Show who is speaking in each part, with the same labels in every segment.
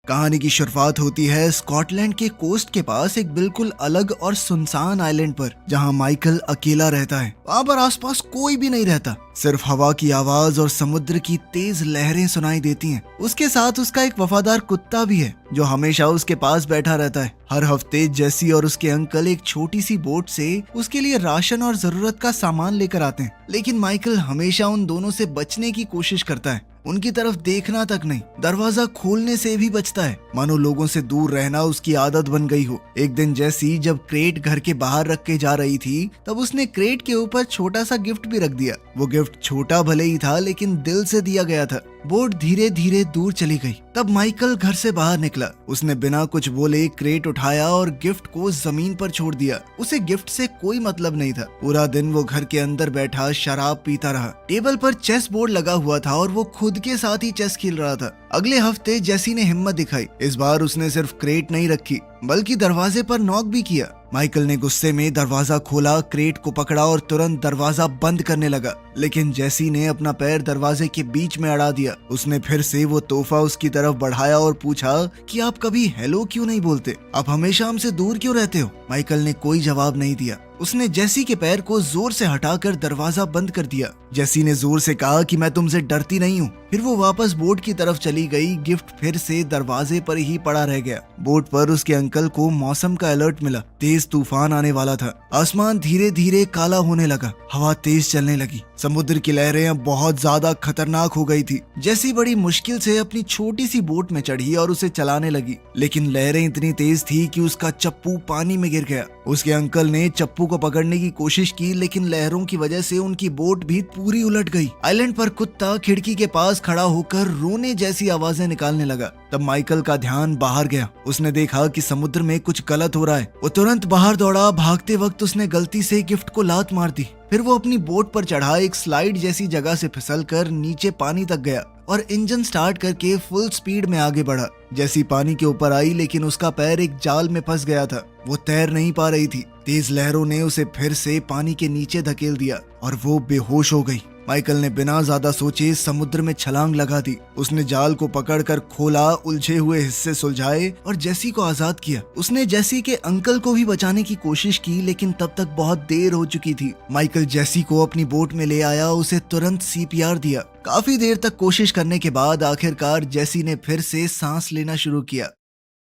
Speaker 1: कहानी की शुरुआत होती है स्कॉटलैंड के कोस्ट के पास एक बिल्कुल अलग और सुनसान आइलैंड पर, जहां माइकल अकेला रहता है। वहां पर आसपास कोई भी नहीं रहता, सिर्फ हवा की आवाज और समुद्र की तेज लहरें सुनाई देती हैं। उसके साथ उसका एक वफादार कुत्ता भी है जो हमेशा उसके पास बैठा रहता है। हर हफ्ते जेसी और उसके अंकल एक छोटी सी बोट से उसके लिए राशन और जरूरत का सामान लेकर आते हैं, लेकिन माइकल हमेशा उन दोनों से बचने की कोशिश करता है। उनकी तरफ देखना तक नहीं, दरवाजा खोलने से भी बचता है, मानो लोगों से दूर रहना उसकी आदत बन गई हो। एक दिन जैसी जब क्रेट घर के बाहर रख के जा रही थी, तब उसने क्रेट के ऊपर छोटा सा गिफ्ट भी रख दिया। वो गिफ्ट छोटा भले ही था, लेकिन दिल से दिया गया था। बोट धीरे धीरे दूर चली गई। तब माइकल घर से बाहर निकला। उसने बिना कुछ बोले क्रेट उठाया और गिफ्ट को जमीन पर छोड़ दिया। उसे गिफ्ट से कोई मतलब नहीं था। पूरा दिन वो घर के अंदर बैठा शराब पीता रहा। टेबल पर चेस बोर्ड लगा हुआ था और वो खुद के साथ ही चेस खेल रहा था। अगले हफ्ते जेसी ने हिम्मत दिखाई। इस बार उसने सिर्फ क्रेट नहीं रखी, बल्कि दरवाजे पर नॉक भी किया। माइकल ने गुस्से में दरवाजा खोला, क्रेट को पकड़ा और तुरंत दरवाजा बंद करने लगा, लेकिन जेसी ने अपना पैर दरवाजे के बीच में अड़ा दिया। उसने फिर से वो तोहफा उसकी तरफ बढ़ाया और पूछा कि आप कभी हेलो क्यों नहीं बोलते? आप हमेशा हमसे दूर क्यों रहते हो? माइकल ने कोई जवाब नहीं दिया। उसने जेसी के पैर को जोर से हटाकर दरवाजा बंद कर दिया। जेसी ने जोर से कहा कि मैं तुमसे डरती नहीं हूँ। फिर वो वापस बोट की तरफ चली गई। गिफ्ट फिर से दरवाजे पर ही पड़ा रह गया। बोट पर उसके अंकल को मौसम का अलर्ट मिला। तेज तूफान आने वाला था। आसमान धीरे धीरे काला होने लगा। हवा तेज चलने लगी। समुद्र की लहरें अब बहुत ज्यादा खतरनाक हो गई थी। जेसी बड़ी मुश्किल से अपनी छोटी सी बोट में चढ़ी और उसे चलाने लगी, लेकिन लहरें इतनी तेज थी कि उसका चप्पू पानी में गिर गया। उसके अंकल ने चप्पू को पकड़ने की कोशिश की, लेकिन लहरों की वजह से उनकी बोट भी पूरी उलट गई। आइलैंड पर कुत्ता खिड़की के पास खड़ा होकर रोने जैसी आवाजें निकालने लगा। तब माइकल का ध्यान बाहर गया। उसने देखा कि समुद्र में कुछ गलत हो रहा है। वो तुरंत बाहर दौड़ा। भागते वक्त उसने गलती से गिफ्ट को लात मार दी। फिर वो अपनी बोट पर चढ़ा एक स्लाइड जैसी जगह से फिसलकर नीचे पानी तक गया और इंजन स्टार्ट करके फुल स्पीड में आगे बढ़ा। जैसी पानी के ऊपर आई, लेकिन उसका पैर एक जाल में फंस गया था। वो तैर नहीं पा रही थी। तेज लहरों ने उसे फिर से पानी के नीचे धकेल दिया और वो बेहोश हो गई। माइकल ने बिना ज्यादा सोचे समुद्र में छलांग लगा दी। उसने जाल को पकड़कर खोला, उलझे हुए हिस्से सुलझाए और जेसी को आजाद किया। उसने जेसी के अंकल को भी बचाने की कोशिश की, लेकिन तब तक बहुत देर हो चुकी थी। माइकल जेसी को अपनी बोट में ले आया, उसे तुरंत सीपीआर दिया। काफी देर तक कोशिश करने के बाद आखिरकार जेसी ने फिर से सांस लेना शुरू किया।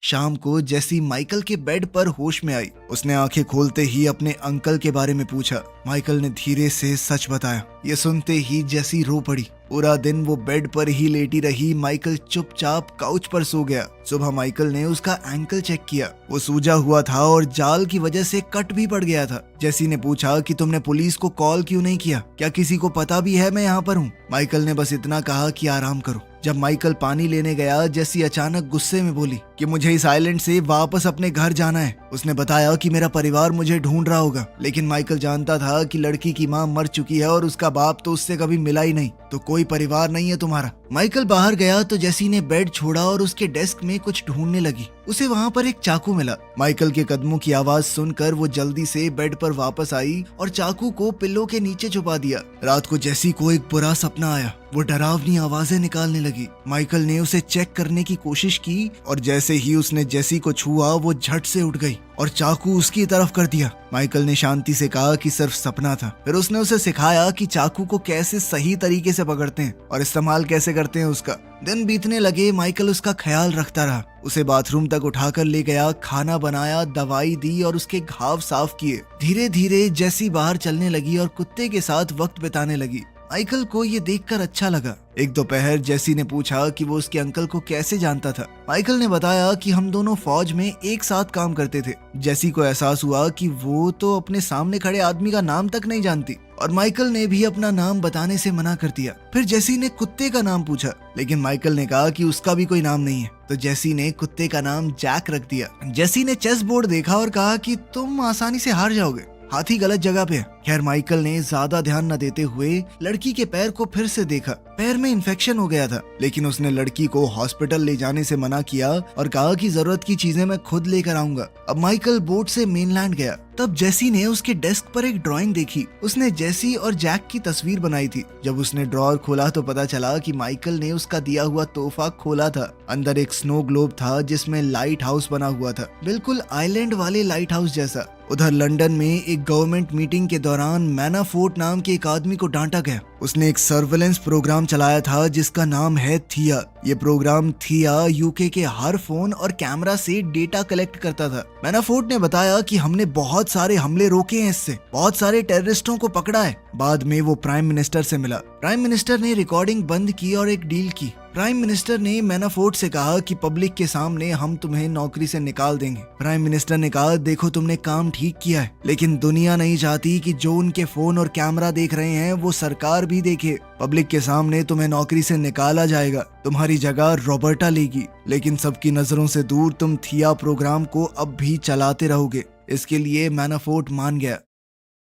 Speaker 1: शाम को जेसी माइकल के बेड पर होश में आई। उसने आंखें खोलते ही अपने अंकल के बारे में पूछा। माइकल ने धीरे से सच बताया। ये सुनते ही जेसी रो पड़ी। पूरा दिन वो बेड पर ही लेटी रही। माइकल चुपचाप काउच पर सो गया। सुबह माइकल ने उसका एंकल चेक किया। वो सूजा हुआ था और जाल की वजह से कट भी पड़ गया था। जेसी ने पूछा कि तुमने पुलिस को कॉल क्यों नहीं किया? क्या किसी को पता भी है मैं यहाँ पर हूँ? माइकल ने बस इतना कहा कि आराम करो। जब माइकल पानी लेने गया, जेसी अचानक गुस्से में बोली कि मुझे इस आइलैंड से वापस अपने घर जाना है। उसने बताया कि मेरा परिवार मुझे ढूंढ रहा होगा, लेकिन माइकल जानता था कि लड़की की माँ मर चुकी है और उसका बाप तो उससे कभी मिला ही नहीं, तो कोई परिवार नहीं है तुम्हारा। माइकल बाहर गया तो जेसी ने बेड छोड़ा और उसके डेस्क में कुछ ढूंढने लगी। उसे वहाँ पर एक चाकू मिला। माइकल के कदमों की आवाज सुनकर वो जल्दी से बेड पर वापस आई और चाकू को पिल्लो के नीचे छुपा दिया। रात को जेसी को एक बुरा सपना आया। वो डरावनी आवाजें निकालने लगी। माइकल ने उसे चेक करने की कोशिश की और जैसे ही उसने जेसी को छुआ, वो झट से उठ गई और चाकू उसकी तरफ कर दिया। माइकल ने शांति से कहा कि सिर्फ सपना था। फिर उसने उसे सिखाया कि चाकू को कैसे सही तरीके से पकड़ते हैं और इस्तेमाल कैसे करते हैं उसका। दिन बीतने लगे। माइकल उसका ख्याल रखता रहा। उसे बाथरूम तक उठाकर ले गया, खाना बनाया, दवाई दी और उसके घाव साफ किए। धीरे धीरे जेसी बाहर चलने लगी और कुत्ते के साथ वक्त बिताने लगी। माइकल को ये देखकर अच्छा लगा। एक दोपहर जेसी ने पूछा कि वो उसके अंकल को कैसे जानता था। माइकल ने बताया कि हम दोनों फौज में एक साथ काम करते थे। जेसी को एहसास हुआ कि वो तो अपने सामने खड़े आदमी का नाम तक नहीं जानती और माइकल ने भी अपना नाम बताने से मना कर दिया। फिर जेसी ने कुत्ते का नाम पूछा, लेकिन माइकल ने कहा कि उसका भी कोई नाम नहीं है, तो जेसी ने कुत्ते का नाम जैक रख दिया। जेसी ने चेस बोर्ड देखा और कहा कि तुम आसानी से हार जाओगे, हाथी गलत जगह पे है। खैर माइकल ने ज्यादा ध्यान न देते हुए लड़की के पैर को फिर से देखा। पैर में इन्फेक्शन हो गया था, लेकिन उसने लड़की को हॉस्पिटल ले जाने से मना किया और कहा कि जरूरत की चीजें मैं खुद लेकर आऊंगा। अब माइकल बोट से मेनलैंड गया। तब जेसी ने उसके डेस्क पर एक ड्राइंग देखी। उसने जेसी और जैक की तस्वीर बनाई थी। जब उसने ड्रॉअर खोला तो पता चला कि माइकल ने उसका दिया हुआ तोहफा खोला था। अंदर एक स्नो ग्लोब था जिसमें लाइट हाउस बना हुआ था, बिल्कुल आइलैंड वाले लाइट हाउस जैसा। उधर लंदन में एक गवर्नमेंट मीटिंग के दौरान मैनाफोर्ट नाम के एक आदमी को डांटा गया। उसने एक सर्वेलेंस प्रोग्राम चलाया था जिसका नाम है थिया। ये प्रोग्राम थिया यूके के हर फोन और कैमरा से डेटा कलेक्ट करता था। मैनाफोर्ट ने बताया कि हमने बहुत सारे हमले रोके हैं, इससे बहुत सारे टेररिस्टों को पकड़ा है। बाद में वो प्राइम मिनिस्टर से मिला। प्राइम मिनिस्टर ने रिकॉर्डिंग बंद की और एक डील की। प्राइम मिनिस्टर ने मैनाफोर्ट से कहा कि पब्लिक के सामने हम तुम्हें नौकरी से निकाल देंगे। प्राइम मिनिस्टर ने कहा, देखो तुमने काम ठीक किया है, लेकिन दुनिया नहीं चाहती कि जो उनके फोन और कैमरा देख रहे हैं वो सरकार भी देखे। पब्लिक के सामने तुम्हें नौकरी से निकाला जाएगा, तुम्हारी जगह रॉबर्टा लेगी, लेकिन सबकी नजरों से दूर तुम थिया प्रोग्राम को अब भी चलाते रहोगे। इसके लिए मैनाफोर्ट मान गया।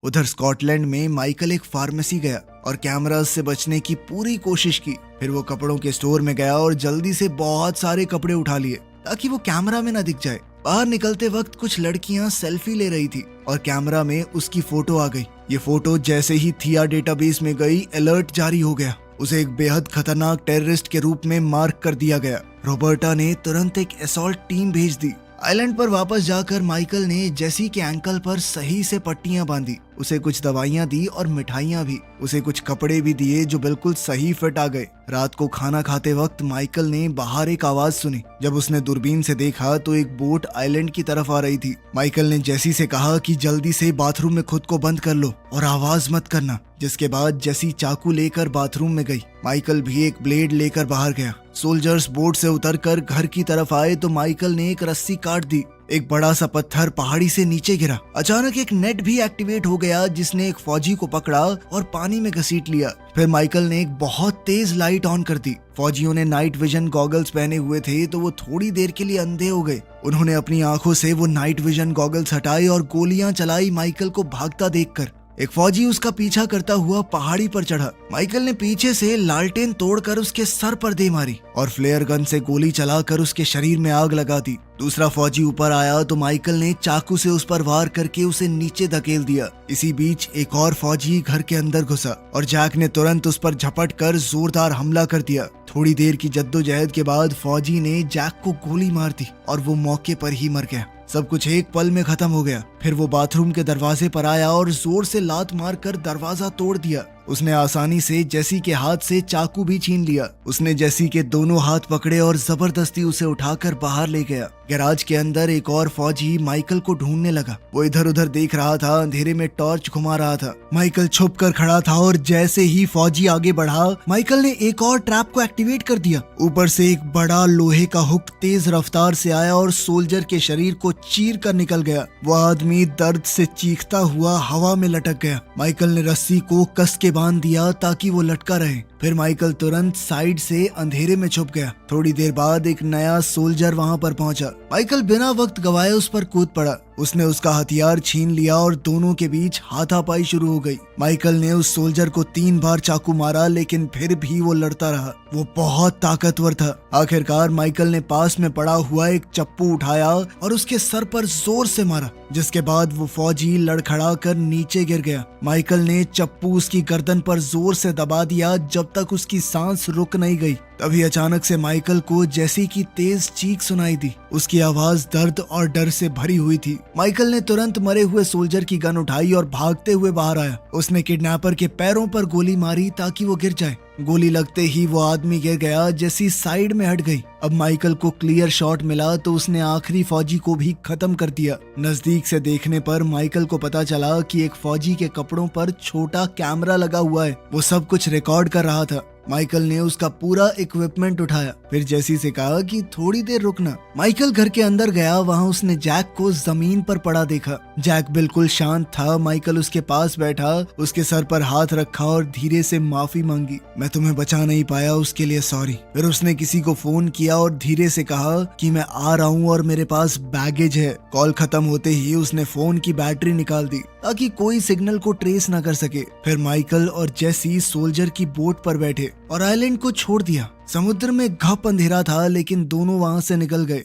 Speaker 1: उधर स्कॉटलैंड में माइकल एक फार्मेसी गया और कैमरास से बचने की पूरी कोशिश की। फिर वो कपड़ों के स्टोर में गया और जल्दी से बहुत सारे कपड़े उठा लिए ताकि वो कैमरा में न दिख जाए। बाहर निकलते वक्त कुछ लड़कियां सेल्फी ले रही थी और कैमरा में उसकी फोटो आ गई। ये फोटो जैसे ही थिया डेटाबेस में गई, अलर्ट जारी हो गया। उसे एक बेहद खतरनाक टेररिस्ट के रूप में मार्क कर दिया गया। रॉबर्टा ने तुरंत एक असॉल्ट टीम भेज दी। आइलैंड पर वापस जाकर माइकल ने जेसी के एंकल पर सही से पट्टियां बांधी, उसे कुछ दवाइयां दी और मिठाइयां भी। उसे कुछ कपड़े भी दिए जो बिल्कुल सही फिट आ गए। रात को खाना खाते वक्त माइकल ने बाहर एक आवाज सुनी। जब उसने दूरबीन से देखा तो एक बोट आइलैंड की तरफ आ रही थी। माइकल ने जेसी से कहा कि जल्दी से बाथरूम में खुद को बंद कर लो और आवाज मत करना, जिसके बाद जेसी चाकू लेकर बाथरूम में गई। माइकल भी एक ब्लेड लेकर बाहर गया। सोल्जर्स बोट से उतरकर घर की तरफ आए तो माइकल ने एक रस्सी काट दी। एक बड़ा सा पत्थर पहाड़ी से नीचे गिरा। अचानक एक नेट भी एक्टिवेट हो गया जिसने एक फौजी को पकड़ा और पानी में घसीट लिया। फिर माइकल ने एक बहुत तेज लाइट ऑन कर दी। फौजियों ने नाइट विजन गॉगल्स पहने हुए थे तो वो थोड़ी देर के लिए अंधे हो गए। उन्होंने अपनी आंखों से वो नाइट विजन गॉगल्स हटाए और गोलियां चलाई माइकल को भागता देखकर। एक फौजी उसका पीछा करता हुआ पहाड़ी पर चढ़ा। माइकल ने पीछे से लालटेन तोड़कर उसके सर पर दे मारी और फ्लेयर गन से गोली चलाकर उसके शरीर में आग लगा दी। दूसरा फौजी ऊपर आया तो माइकल ने चाकू से उस पर वार करके उसे नीचे धकेल दिया। इसी बीच एक और फौजी घर के अंदर घुसा और जैक ने तुरंत उस पर झपट कर जोरदार हमला कर दिया। थोड़ी देर की जद्दोजहद के बाद फौजी ने जैक को गोली मार दी और वो मौके पर ही मर गया। सब कुछ एक पल में खत्म हो गया। फिर वो बाथरूम के दरवाजे पर आया और जोर से लात मारकर दरवाजा तोड़ दिया। उसने आसानी से जेसी के हाथ से चाकू भी छीन लिया। उसने जेसी के दोनों हाथ पकड़े और जबरदस्ती उसे उठाकर बाहर ले गया। गैराज के अंदर एक और फौजी माइकल को ढूंढने लगा। वो इधर उधर देख रहा था, अंधेरे में टॉर्च घुमा रहा था। माइकल छुप कर खड़ा था और जैसे ही फौजी आगे बढ़ा, माइकल ने एक और ट्रैप को एक्टिवेट कर दिया। ऊपर से एक बड़ा लोहे का हुक तेज रफ्तार से आया और सोल्जर के शरीर को चीर कर निकल गया। वो आदमी दर्द से चीखता हुआ हवा में लटक गया। माइकल ने रस्सी को कस के बांध दिया ताकि वो लटका रहे। फिर माइकल तुरंत साइड से अंधेरे में छुप गया। थोड़ी देर बाद एक नया सोल्जर वहां पर पहुंचा। माइकल बिना वक्त गवाए उस पर कूद पड़ा। उसने उसका हथियार छीन लिया और दोनों के बीच हाथापाई शुरू हो गई। माइकल ने उस सोल्जर को 3 बार चाकू मारा, लेकिन फिर भी वो लड़ता रहा। वो बहुत ताकतवर था। आखिरकार माइकल ने पास में पड़ा हुआ एक चप्पू उठाया और उसके सर पर जोर से मारा, जिसके बाद वो फौजी लड़खड़ा कर नीचे गिर गया। माइकल ने चप्पू उसकी गर्दन पर जोर से दबा दिया जब तक उसकी सांस रुक नहीं गई। तभी अचानक से माइकल को जेसी की तेज चीख सुनाई दी। उसकी आवाज दर्द और डर से भरी हुई थी। माइकल ने तुरंत मरे हुए सोल्जर की गन उठाई और भागते हुए बाहर आया। उसने किडनैपर के पैरों पर गोली मारी ताकि वो गिर जाए। गोली लगते ही वो आदमी गिर गया। जेसी साइड में हट गई। अब माइकल को क्लियर शॉट मिला तो उसने आखिरी फौजी को भी खत्म कर दिया। नजदीक से देखने पर माइकल को पता चला कि एक फौजी के कपड़ों पर छोटा कैमरा लगा हुआ है। वो सब कुछ रिकॉर्ड कर रहा था। माइकल ने उसका पूरा इक्विपमेंट उठाया। फिर जेसी से कहा कि थोड़ी देर रुकना। माइकल घर के अंदर गया। वहाँ उसने जैक को जमीन पर पड़ा देखा। जैक बिल्कुल शांत था। माइकल उसके पास बैठा, उसके सर पर हाथ रखा और धीरे से माफी मांगी। मैं तुम्हें बचा नहीं पाया, उसके लिए सॉरी। फिर उसने किसी को फोन किया और धीरे से कहा कि मैं आ रहा हूँ और मेरे पास बैगेज है। कॉल खत्म होते ही उसने फोन की बैटरी निकाल दी। ताकि कोई सिग्नल को ट्रेस न कर सके। फिर माइकल और जेसी सोल्जर की बोट पर बैठे और आइलैंड को छोड़ दिया। समुद्र में घप अंधेरा था, लेकिन दोनों वहां से निकल गए।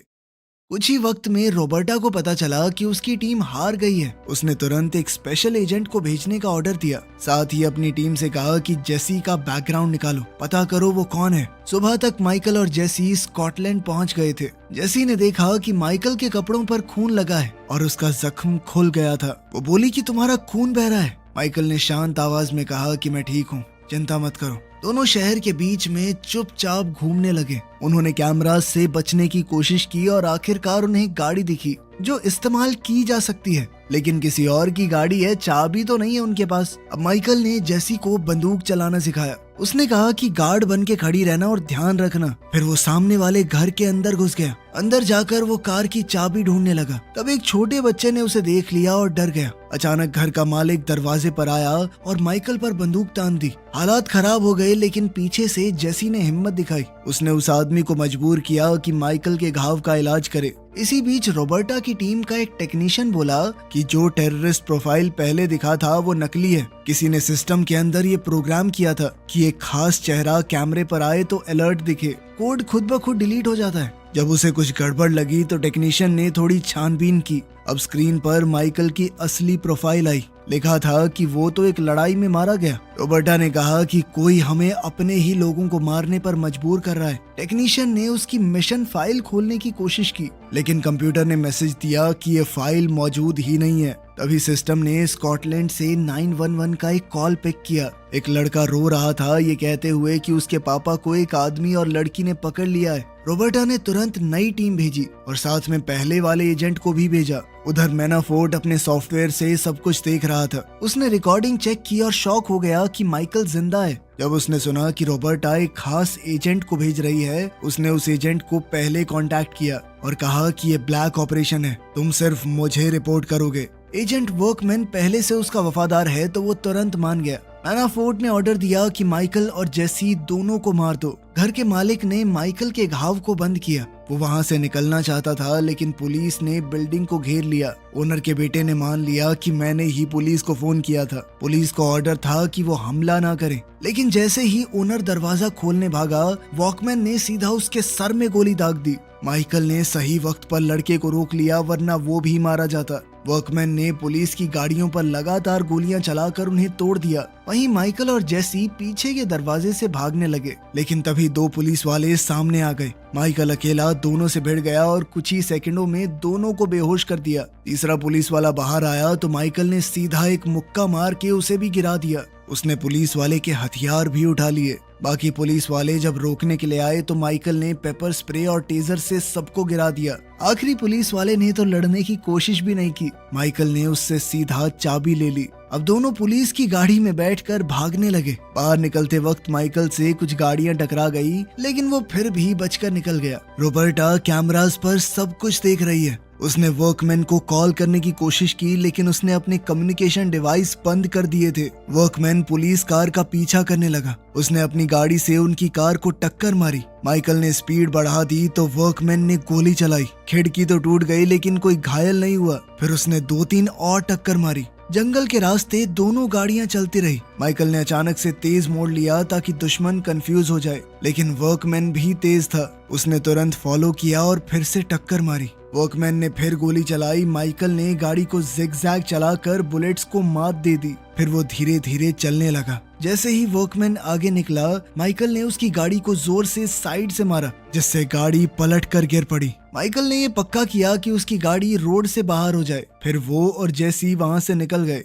Speaker 1: कुछ ही वक्त में रॉबर्टा को पता चला कि उसकी टीम हार गई है। उसने तुरंत एक स्पेशल एजेंट को भेजने का ऑर्डर दिया। साथ ही अपनी टीम से कहा कि जेसी का बैकग्राउंड निकालो, पता करो वो कौन है। सुबह तक माइकल और जेसी स्कॉटलैंड पहुंच गए थे। जेसी ने देखा कि माइकल के कपड़ों पर खून लगा है और उसका जख्म खुल गया था। वो बोली कि तुम्हारा खून बह रहा है। माइकल ने शांत आवाज में कहा कि मैं ठीक हूँ, चिंता मत करो। दोनों शहर के बीच में चुपचाप घूमने लगे। उन्होंने कैमरा से बचने की कोशिश की और आखिरकार उन्हें गाड़ी दिखी जो इस्तेमाल की जा सकती है, लेकिन किसी और की गाड़ी है, चाबी तो नहीं है उनके पास। अब माइकल ने जेसी को बंदूक चलाना सिखाया। उसने कहा कि गार्ड बन के खड़ी रहना और ध्यान रखना। फिर वो सामने वाले घर के अंदर घुस गया। अंदर जाकर वो कार की चाबी ढूंढने लगा। तब एक छोटे बच्चे ने उसे देख लिया और डर गया। अचानक घर का मालिक दरवाजे पर आया और माइकल पर बंदूक तान दी। हालात खराब हो गए, लेकिन पीछे से जेसी ने हिम्मत दिखाई। उसने उस आदमी को मजबूर किया कि माइकल के घाव का इलाज करे। इसी बीच रॉबर्टा की टीम का एक टेक्नीशियन बोला कि जो टेररिस्ट प्रोफाइल पहले दिखा था वो नकली है। किसी ने सिस्टम के अंदर ये प्रोग्राम किया था कि एक खास चेहरा कैमरे पर आए तो अलर्ट दिखे। कोड खुद ब खुद डिलीट हो जाता है। जब उसे कुछ गड़बड़ लगी तो टेक्नीशियन ने थोड़ी छानबीन की। अब स्क्रीन पर माइकल की असली प्रोफाइल आई। लिखा था कि वो तो एक लड़ाई में मारा गया। रॉबर्टा ने कहा कि कोई हमें अपने ही लोगों को मारने पर मजबूर कर रहा है। टेक्नीशियन ने उसकी मिशन फाइल खोलने की कोशिश की, लेकिन कंप्यूटर ने मैसेज दिया कि ये फाइल मौजूद ही नहीं है। तभी सिस्टम ने स्कॉटलैंड से 911 का एक कॉल पिक किया। एक लड़का रो रहा था, ये कहते हुए कि उसके पापा को एक आदमी और लड़की ने पकड़ लिया है। रॉबर्टा ने तुरंत नई टीम भेजी और साथ में पहले वाले एजेंट को भी भेजा। उधर मैनाफोर्ट अपने सॉफ्टवेयर से सब कुछ देख रहा था। उसने रिकॉर्डिंग चेक की और शॉक हो गया कि माइकल जिंदा है। जब उसने सुना कि रॉबर्टा एक खास एजेंट को भेज रही है, उसने उस एजेंट को पहले कांटेक्ट किया और कहा कि ये ब्लैक ऑपरेशन है, तुम सिर्फ मुझे रिपोर्ट करोगे। एजेंट वर्कमैन पहले से उसका वफादार है तो वो तुरंत मान गया। मैनाफोर्ट ने ऑर्डर दिया कि माइकल और जेसी दोनों को मार दो। घर के मालिक ने माइकल के घाव को बंद किया। वो वहां से निकलना चाहता था, लेकिन पुलिस ने बिल्डिंग को घेर लिया। ओनर के बेटे ने मान लिया कि मैंने ही पुलिस को फोन किया था। पुलिस को ऑर्डर था कि वो हमला ना करे, लेकिन जैसे ही ओनर दरवाजा खोलने भागा, वॉकमैन ने सीधा उसके सर में गोली दाग दी। माइकल ने सही वक्त पर लड़के को रोक लिया, वरना वो भी मारा जाता। वर्कमैन ने पुलिस की गाड़ियों पर लगातार गोलियां चलाकर उन्हें तोड़ दिया। वहीं माइकल और जेसी पीछे के दरवाजे से भागने लगे, लेकिन तभी दो पुलिस वाले सामने आ गए। माइकल अकेला दोनों से भिड़ गया और कुछ ही सेकंडों में दोनों को बेहोश कर दिया। तीसरा पुलिस वाला बाहर आया तो माइकल ने सीधा एक मुक्का मार के उसे भी गिरा दिया। उसने पुलिस वाले के हथियार भी उठा लिए। बाकी पुलिस वाले जब रोकने के लिए आए तो माइकल ने पेपर स्प्रे और टेजर से सबको गिरा दिया। आखिरी पुलिस वाले ने तो लड़ने की कोशिश भी नहीं की। माइकल ने उससे सीधा चाबी ले ली। अब दोनों पुलिस की गाड़ी में बैठकर भागने लगे। बाहर निकलते वक्त माइकल से कुछ गाड़ियां टकरा गई, लेकिन वो फिर भी बचकर निकल गया। रॉबर्टा कैमरास पर सब कुछ देख रही है। उसने वर्कमैन को कॉल करने की कोशिश की, लेकिन उसने अपने कम्युनिकेशन डिवाइस बंद कर दिए थे। वर्कमैन पुलिस कार का पीछा करने लगा। उसने अपनी गाड़ी से उनकी कार को टक्कर मारी। माइकल ने स्पीड बढ़ा दी तो वर्कमैन ने गोली चलाई। खिड़की तो टूट गई, लेकिन कोई घायल नहीं हुआ। फिर उसने 2-3 और टक्कर मारी। जंगल के रास्ते दोनों गाड़ियां चलती रही। माइकल ने अचानक से तेज मोड़ लिया ताकि दुश्मन कंफ्यूज हो जाए, लेकिन वर्कमैन भी तेज था। उसने तुरंत फॉलो किया और फिर से टक्कर मारी। वर्कमैन ने फिर गोली चलाई। माइकल ने गाड़ी को जिगजैग चलाकर बुलेट्स को मात दे दी। फिर वो धीरे धीरे चलने लगा। जैसे ही वर्कमैन आगे निकला, माइकल ने उसकी गाड़ी को जोर से साइड से मारा, जिससे गाड़ी पलट कर गिर पड़ी। माइकल ने ये पक्का किया कि उसकी गाड़ी रोड से बाहर हो जाए। फिर वो और जेसी वहां से निकल गए।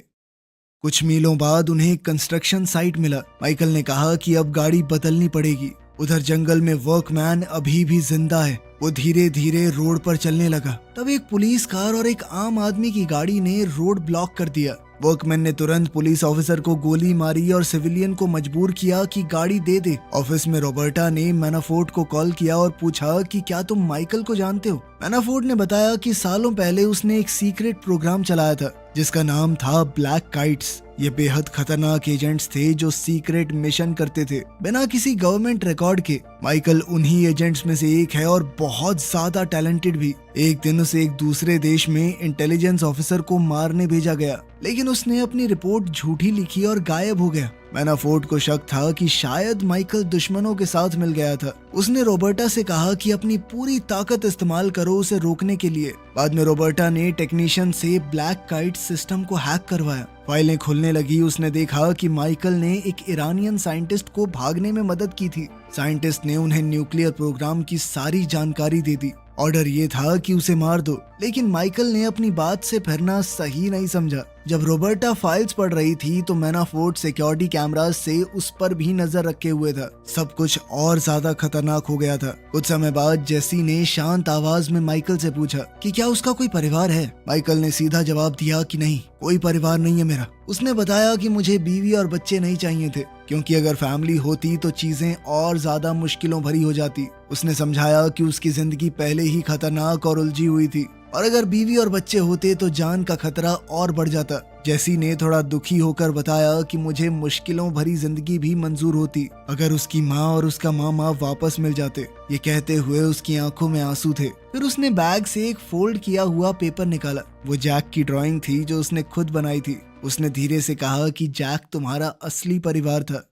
Speaker 1: कुछ मीलों बाद उन्हें कंस्ट्रक्शन साइट मिला। माइकल ने कहा कि अब गाड़ी बदलनी पड़ेगी। उधर जंगल में वर्कमैन अभी भी जिंदा है। वो धीरे धीरे रोड पर चलने लगा। तब एक पुलिस कार और एक आम आदमी की गाड़ी ने रोड ब्लॉक कर दिया। वर्कमैन ने तुरंत पुलिस ऑफिसर को गोली मारी और सिविलियन को मजबूर किया कि गाड़ी दे दे। ऑफिस में रॉबर्टा ने मैनाफोर्ट को कॉल किया और पूछा कि क्या तुम माइकल को जानते हो। मैनाफोर्ट ने बताया कि सालों पहले उसने एक सीक्रेट प्रोग्राम चलाया था जिसका नाम था ब्लैक काइट्स। ये बेहद खतरनाक एजेंट्स थे जो सीक्रेट मिशन करते थे बिना किसी गवर्नमेंट रिकॉर्ड के। माइकल उन्हीं एजेंट्स में से एक है और बहुत ज्यादा टैलेंटेड भी। एक दिन उसे एक दूसरे देश में इंटेलिजेंस ऑफिसर को मारने भेजा गया, लेकिन उसने अपनी रिपोर्ट झूठी लिखी और गायब हो गया। मैनाफोर्ट को शक था कि शायद माइकल दुश्मनों के साथ मिल गया था। उसने रॉबर्टा से कहा कि अपनी पूरी ताकत इस्तेमाल करो उसे रोकने के लिए। बाद में रॉबर्टा ने टेक्नीशियन से ब्लैक काइट सिस्टम को हैक करवाया। फाइलें खुलने लगी। उसने देखा कि माइकल ने एक ईरानियन साइंटिस्ट को भागने में मदद की थी। साइंटिस्ट ने उन्हें न्यूक्लियर प्रोग्राम की सारी जानकारी दे दी। ऑर्डर ये था कि उसे मार दो, लेकिन माइकल ने अपनी बात से फिरना सही नहीं समझा। जब रॉबर्टा फाइल्स पढ़ रही थी तो मैनाफोर्ट सिक्योरिटी कैमरास से उस पर भी नजर रखे हुए था। सब कुछ और ज्यादा खतरनाक हो गया था। कुछ समय बाद जेसी ने शांत आवाज में माइकल से पूछा कि क्या उसका कोई परिवार है। माइकल ने सीधा जवाब दिया कि नहीं, कोई परिवार नहीं है मेरा। उसने बताया कि मुझे बीवी और बच्चे नहीं चाहिए थे, क्योंकि अगर फैमिली होती तो चीजें और ज्यादा मुश्किलों भरी हो जाती। उसने समझाया कि उसकी जिंदगी पहले ही खतरनाक और उलझी हुई थी, और अगर बीवी और बच्चे होते तो जान का खतरा और बढ़ जाता। जेसी ने थोड़ा दुखी होकर बताया कि मुझे मुश्किलों भरी जिंदगी भी मंजूर होती अगर उसकी माँ और उसका मामा वापस मिल जाते। ये कहते हुए उसकी आंखों में आंसू थे। फिर उसने बैग से एक फोल्ड किया हुआ पेपर निकाला। वो जैक की ड्राइंग थी जो उसने खुद बनाई थी। उसने धीरे से कहा कि जैक तुम्हारा असली परिवार था।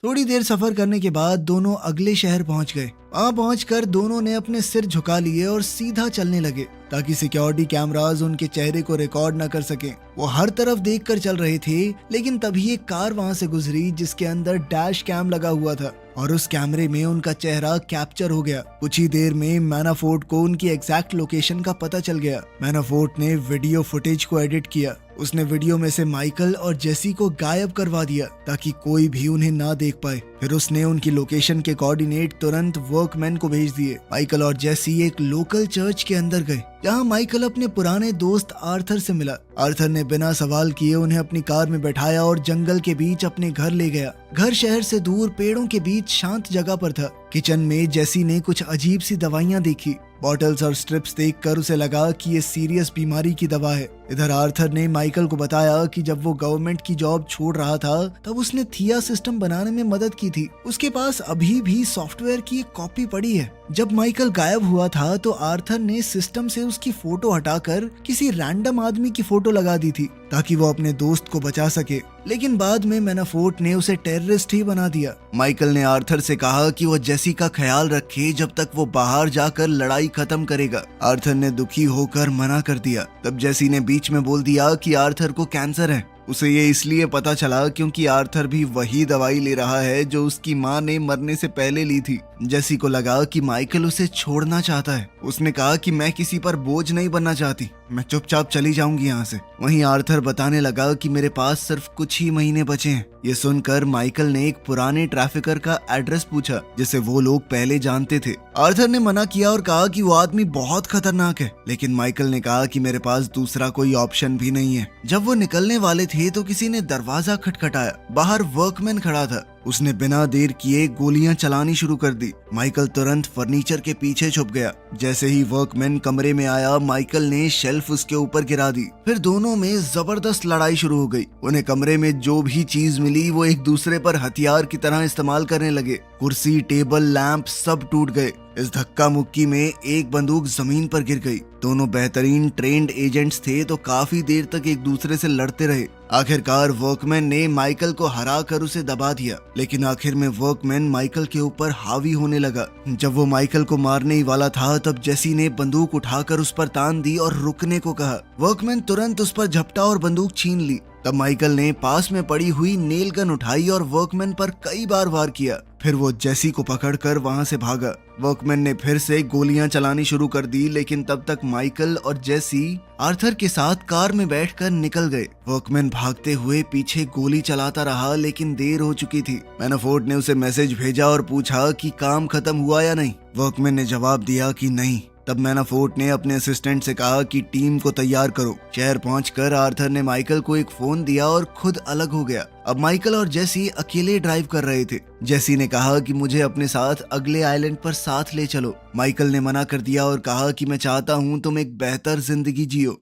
Speaker 1: थोड़ी देर सफर करने के बाद दोनों अगले शहर पहुंच गए। वहां पहुंचकर दोनों ने अपने सिर झुका लिए और सीधा चलने लगे ताकि सिक्योरिटी कैमरास उनके चेहरे को रिकॉर्ड न कर सकें। वो हर तरफ देखकर चल रहे थे, लेकिन तभी एक कार वहां से गुजरी जिसके अंदर डैश कैम लगा हुआ था और उस कैमरे में उनका चेहरा कैप्चर हो गया। कुछ ही देर में मैनाफोर्ट को उनकी एग्जैक्ट लोकेशन का पता चल गया। मैनाफोर्ट ने वीडियो फुटेज को एडिट किया। उसने वीडियो में से माइकल और जेसी को गायब करवा दिया ताकि कोई भी उन्हें ना देख पाए। फिर उसने उनकी लोकेशन के कोऑर्डिनेट तुरंत वर्कमैन को भेज दिए। माइकल और जेसी एक लोकल चर्च के अंदर गए, जहां माइकल अपने पुराने दोस्त आर्थर से मिला। आर्थर ने बिना सवाल किए उन्हें अपनी कार में बैठाया और जंगल के बीच अपने घर ले गया। घर शहर से दूर पेड़ों के बीच शांत जगह पर था। किचन में जेसी ने कुछ अजीब सी दवाइयां देखी। बॉटल्स और स्ट्रिप्स देखकर उसे लगा कि ये सीरियस बीमारी की दवा है। इधर आर्थर ने माइकल को बताया कि जब वो गवर्नमेंट की जॉब छोड़ रहा था तब उसने थिया सिस्टम बनाने में मदद की थी। उसके पास अभी भी सॉफ्टवेयर की एक कॉपी पड़ी है। जब माइकल गायब हुआ था तो आर्थर ने सिस्टम से उसकी फोटो हटाकर किसी रैंडम आदमी की फोटो लगा दी थी ताकि वो अपने दोस्त को बचा सके, लेकिन बाद में मैनाफोर्ट ने उसे टेररिस्ट ही बना दिया। माइकल ने आर्थर से कहा कि वो जेसी का ख्याल रखे जब तक वो बाहर जाकर लड़ाई खत्म करेगा। आर्थर ने दुखी होकर मना कर दिया। तब जेसी ने बीच में बोल दिया कि आर्थर को कैंसर है। उसे ये इसलिए पता चला क्योंकि आर्थर भी वही दवाई ले रहा है जो उसकी माँ ने मरने से पहले ली थी। जेसी को लगा कि माइकल उसे छोड़ना चाहता है। उसने कहा कि मैं किसी पर बोझ नहीं बनना चाहती, मैं चुपचाप चली जाऊंगी यहाँ से। वहीं आर्थर बताने लगा कि मेरे पास सिर्फ कुछ ही महीने बचे हैं। ये सुनकर माइकल ने एक पुराने ट्रैफिकर का एड्रेस पूछा जिसे वो लोग पहले जानते थे। आर्थर ने मना किया और कहा कि वो आदमी बहुत खतरनाक है, लेकिन माइकल ने कहा कि मेरे पास दूसरा कोई ऑप्शन भी नहीं है। जब वो निकलने वाले थे तो किसी ने दरवाजा खटखटाया। बाहर वर्कमैन खड़ा था। उसने बिना देर किए गोलियां चलानी शुरू कर दी। माइकल तुरंत फर्नीचर के पीछे छुप गया। जैसे ही वर्कमैन कमरे में आया, माइकल ने शेल्फ उसके ऊपर गिरा दी। फिर दोनों में जबरदस्त लड़ाई शुरू हो गई। उन्हें कमरे में जो भी चीज मिली वो एक दूसरे पर हथियार की तरह इस्तेमाल करने लगे। कुर्सी, टेबल, लैंप सब टूट गए। इस धक्का मुक्की में एक बंदूक जमीन पर गिर गई। दोनों बेहतरीन ट्रेंड एजेंट्स थे तो काफी देर तक एक दूसरे से लड़ते रहे। आखिरकार वर्कमैन ने माइकल को हरा कर उसे दबा दिया, लेकिन आखिर में वर्कमैन माइकल के ऊपर हावी होने लगा। जब वो माइकल को मारने ही वाला था तब जेसी ने बंदूक उठाकर उस पर तान दी और रुकने को कहा। वर्कमैन तुरंत उस पर झपटा और बंदूक छीन ली। तब माइकल ने पास में पड़ी हुई नेल गन उठाई और वर्कमैन पर कई बार वार किया। फिर वो जेसी को पकड़कर वहां से भागा। वर्कमैन ने फिर से गोलियां चलानी शुरू कर दी, लेकिन तब तक माइकल और जेसी आर्थर के साथ कार में बैठकर निकल गए। वर्कमैन भागते हुए पीछे गोली चलाता रहा, लेकिन देर हो चुकी थी। मैनाफोर्ट ने उसे मैसेज भेजा और पूछा कि काम खत्म हुआ या नहीं। वर्कमैन ने जवाब दिया कि नहीं। तब मैनाफोर्ट ने अपने असिस्टेंट से कहा कि टीम को तैयार करो। शहर पहुंचकर आर्थर ने माइकल को एक फोन दिया और खुद अलग हो गया। अब माइकल और जेसी अकेले ड्राइव कर रहे थे। जेसी ने कहा कि मुझे अपने साथ अगले आइलैंड पर साथ ले चलो। माइकल ने मना कर दिया और कहा कि मैं चाहता हूं तुम एक बेहतर जिंदगी जियो।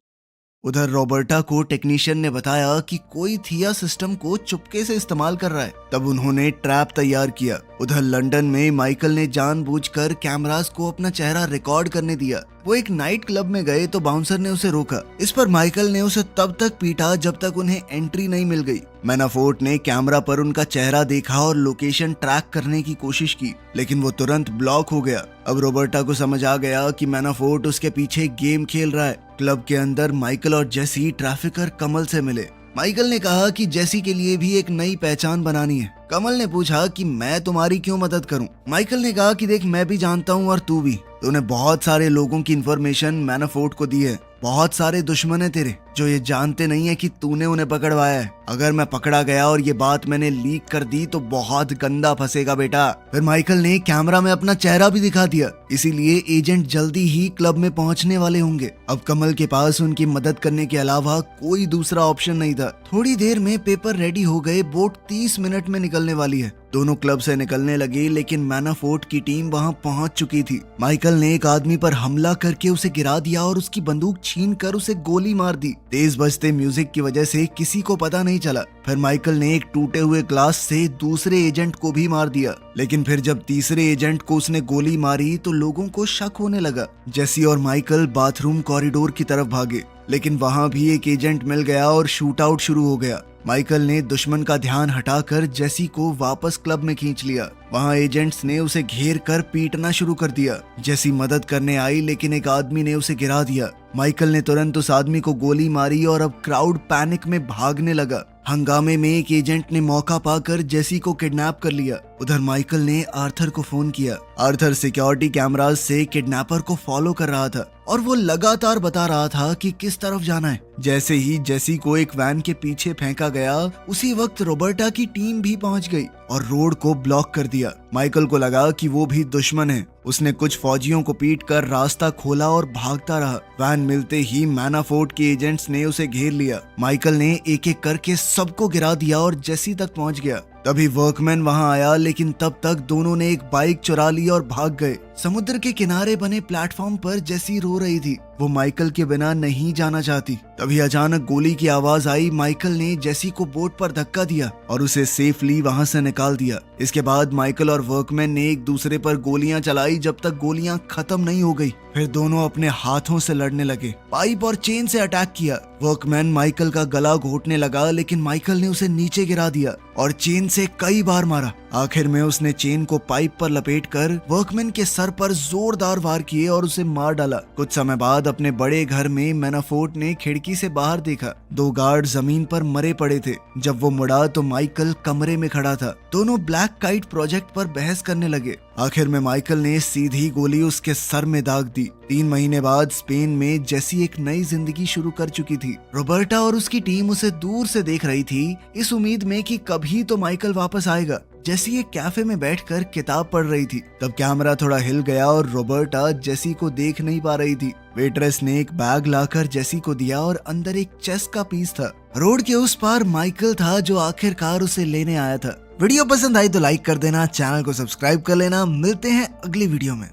Speaker 1: उधर रॉबर्टा को टेक्नीशियन ने बताया कि कोई थिया सिस्टम को चुपके से इस्तेमाल कर रहा है। तब उन्होंने ट्रैप तैयार किया। उधर लंदन में माइकल ने जानबूझकर कैमरास को अपना चेहरा रिकॉर्ड करने दिया। वो एक नाइट क्लब में गए तो बाउंसर ने उसे रोका। इस पर माइकल ने उसे तब तक पीटा जब तक उन्हें एंट्री नहीं मिल गई। मैनाफोर्ट ने कैमरा पर उनका चेहरा देखा और लोकेशन ट्रैक करने की कोशिश की, लेकिन वो तुरंत ब्लॉक हो गया। अब रॉबर्टा को समझ आ गया कि मैनाफोर्ट उसके पीछे गेम खेल रहा है। क्लब के अंदर माइकल और जेसी ट्रैफिकर कमल से मिले। माइकल ने कहा कि जेसी के लिए भी एक नई पहचान बनानी है। कमल ने पूछा कि मैं तुम्हारी क्यों मदद करूं? माइकल ने कहा कि देख, मैं भी जानता हूं और तू भी। तूने बहुत सारे लोगों की इन्फॉर्मेशन मैनाफोर्ट को दी है। बहुत सारे दुश्मन है तेरे जो ये जानते नहीं है कि तूने उन्हें पकड़वाया है। अगर मैं पकड़ा गया और ये बात मैंने लीक कर दी तो बहुत गंदा फंसेगा बेटा। फिर माइकल ने कैमरा में अपना चेहरा भी दिखा दिया, इसीलिए एजेंट जल्दी ही क्लब में पहुंचने वाले होंगे। अब कमल के पास उनकी मदद करने के अलावा कोई दूसरा ऑप्शन नहीं था। थोड़ी देर में पेपर रेडी हो गए। बोट 30 मिनट में निकलने वाली है। दोनों क्लब से निकलने लगे, लेकिन मैनाफोर्ट की टीम वहां पहुंच चुकी थी। माइकल ने एक आदमी पर हमला करके उसे गिरा दिया और उसकी बंदूक छीनकर उसे गोली मार दी। तेज बजते म्यूजिक की वजह से किसी को पता नहीं चला। फिर माइकल ने एक टूटे हुए ग्लास से दूसरे एजेंट को भी मार दिया, लेकिन फिर जब तीसरे एजेंट को उसने गोली मारी तो लोगों को शक होने लगा। जेसी और माइकल बाथरूम कॉरिडोर की तरफ भागे, लेकिन वहां भी एक एजेंट मिल गया और शूट आउट शुरू हो गया। माइकल ने दुश्मन का ध्यान हटाकर जेसी को वापस क्लब में खींच लिया। वहां एजेंट्स ने उसे घेर कर पीटना शुरू कर दिया। जेसी मदद करने आई, लेकिन एक आदमी ने उसे गिरा दिया। माइकल ने तुरंत उस आदमी को गोली मारी और अब क्राउड पैनिक में भागने लगा। हंगामे में एक एजेंट ने मौका पाकर जेसी को किडनैप कर लिया। उधर माइकल ने आर्थर को फोन किया। आर्थर सिक्योरिटी कैमरास से किडनैपर को फॉलो कर रहा था और वो लगातार बता रहा था कि किस तरफ जाना है। जैसे ही जेसी को एक वैन के पीछे फेंका गया, उसी वक्त रॉबर्टा की टीम भी पहुंच गई और रोड को ब्लॉक कर दिया। माइकल को लगा कि वो भी दुश्मन है। उसने कुछ फौजियों को पीटकर रास्ता खोला और भागता रहा। वैन मिलते ही मैनाफोर्ट के एजेंट्स ने उसे घेर लिया। माइकल ने एक एक करके सबको गिरा दिया और जेसी तक पहुंच गया। तभी वर्कमैन वहां आया, लेकिन तब तक दोनों ने एक बाइक चुरा ली और भाग गए। समुद्र के किनारे बने प्लेटफॉर्म पर जेसी रो रही थी। वो माइकल के बिना नहीं जाना चाहती। तभी अचानक गोली की आवाज आई। माइकल ने जेसी को बोट पर धक्का दिया और उसे सेफली वहां से निकाल दिया। इसके बाद माइकल और वर्कमैन ने एक दूसरे पर गोलियां चलाई जब तक गोलियां खत्म नहीं हो गई। फिर दोनों अपने हाथों से लड़ने लगे। पाइप और चेन से अटैक किया। वर्कमैन माइकल का गला घोटने लगा, लेकिन माइकल ने उसे नीचे गिरा दिया और चेन से कई बार मारा। आखिर में उसने चेन को पाइप पर लपेटकर वर्कमैन के सर पर जोरदार वार किए और उसे मार डाला। कुछ समय बाद अपने बड़े घर में मैनाफोर्ट ने खिड़की से बाहर देखा। 2 गार्ड जमीन पर मरे पड़े थे। जब वो मुड़ा तो माइकल कमरे में खड़ा था। दोनों ब्लैक काइट प्रोजेक्ट पर बहस करने लगे। आखिर में माइकल ने सीधी गोली उसके सर में दाग दी। 3 महीने बाद स्पेन में जेसी एक नई जिंदगी शुरू कर चुकी थी। रॉबर्टा और उसकी टीम उसे दूर से देख रही थी, इस उम्मीद में कि कभी तो माइकल वापस आएगा। जेसी एक कैफे में बैठकर किताब पढ़ रही थी। तब कैमरा थोड़ा हिल गया और रॉबर्टा जेसी को देख नहीं पा रही थी। वेट्रेस ने एक बैग लाकर जेसी को दिया और अंदर एक चेस का पीस था। रोड के उस पार माइकल था जो आखिरकार उसे लेने आया था। वीडियो पसंद आई तो लाइक कर देना, चैनल को सब्सक्राइब कर लेना। मिलते हैं अगली वीडियो में।